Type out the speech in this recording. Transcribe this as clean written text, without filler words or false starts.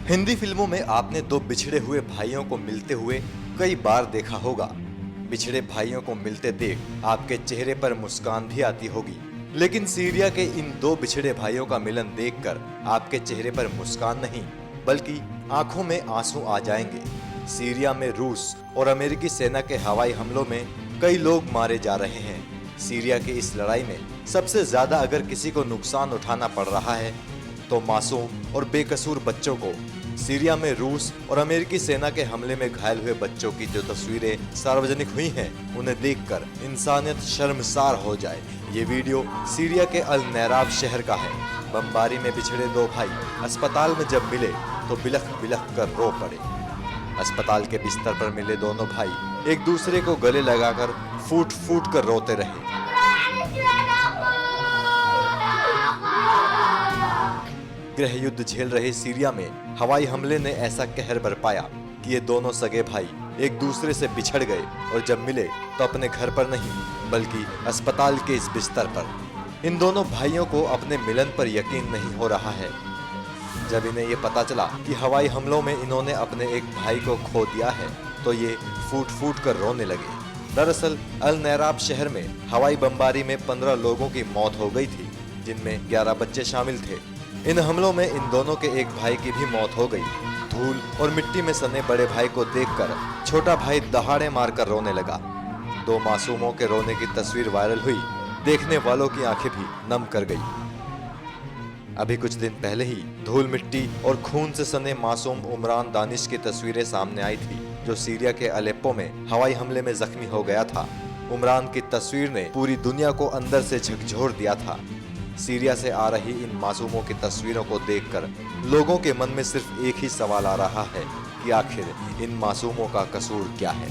हिंदी फिल्मों में आपने दो बिछड़े हुए भाइयों को मिलते हुए कई बार देखा होगा। बिछड़े भाइयों को मिलते देख आपके चेहरे पर मुस्कान भी आती होगी, लेकिन सीरिया के इन दो बिछड़े भाइयों का मिलन देखकर आपके चेहरे पर मुस्कान नहीं बल्कि आंखों में आंसू आ जाएंगे। सीरिया में रूस और अमेरिकी सेना के हवाई हमलों में कई लोग मारे जा रहे हैं। सीरिया की इस लड़ाई में सबसे ज्यादा अगर किसी को नुकसान उठाना पड़ रहा है तो मासूम और बेकसूर बच्चों को। सीरिया में रूस और अमेरिकी सेना के हमले में घायल हुए बच्चों की जो तस्वीरें सार्वजनिक हुई हैं, उन्हें देखकर इंसानियत शर्मसार हो जाए। ये वीडियो सीरिया के अल नैराब शहर का है। बमबारी में बिछड़े दो भाई अस्पताल में जब मिले तो बिलख बिलख कर रो पड़े। अस्पताल के बिस्तर पर मिले दोनों भाई एक दूसरे को गले लगाकर फूट फूट कर रोते रहे। गृह युद्ध झेल रहे सीरिया में हवाई हमले ने ऐसा कहर बरपाया कि ये दोनों सगे भाई एक दूसरे से बिछड़ गए और जब मिले तो अपने घर पर नहीं बल्कि अस्पताल के इस बिस्तर पर। इन दोनों भाइयों को अपने मिलन पर यकीन नहीं हो रहा है। जब इन्हें ये पता चला कि हवाई हमलों में इन्होंने अपने एक भाई को खो दिया है तो ये फूट फूट कर रोने लगे। दरअसल अल नैराब शहर में हवाई बमबारी में 15 लोगों की मौत हो गई थी, जिनमें 11 बच्चे शामिल थे। इन हमलों में इन दोनों के एक भाई की भी मौत हो गई। धूल और मिट्टी में सने बड़े भाई को देखकर छोटा भाई दहाड़े मारकर रोने लगा। दो मासूमों के रोने की तस्वीर वायरल हुई, देखने वालों की आंखें भी नम कर गई। अभी कुछ दिन पहले ही धूल मिट्टी और खून से सने मासूम उमरान दानिश की तस्वीरें सामने आई थी, जो सीरिया के अलेप्पो में हवाई हमले में जख्मी हो गया था। उमरान की तस्वीर ने पूरी दुनिया को अंदर से झकझोर दिया था। सीरिया से आ रही इन मासूमों की तस्वीरों को देखकर लोगों के मन में सिर्फ एक ही सवाल आ रहा है कि आखिर इन मासूमों का कसूर क्या है।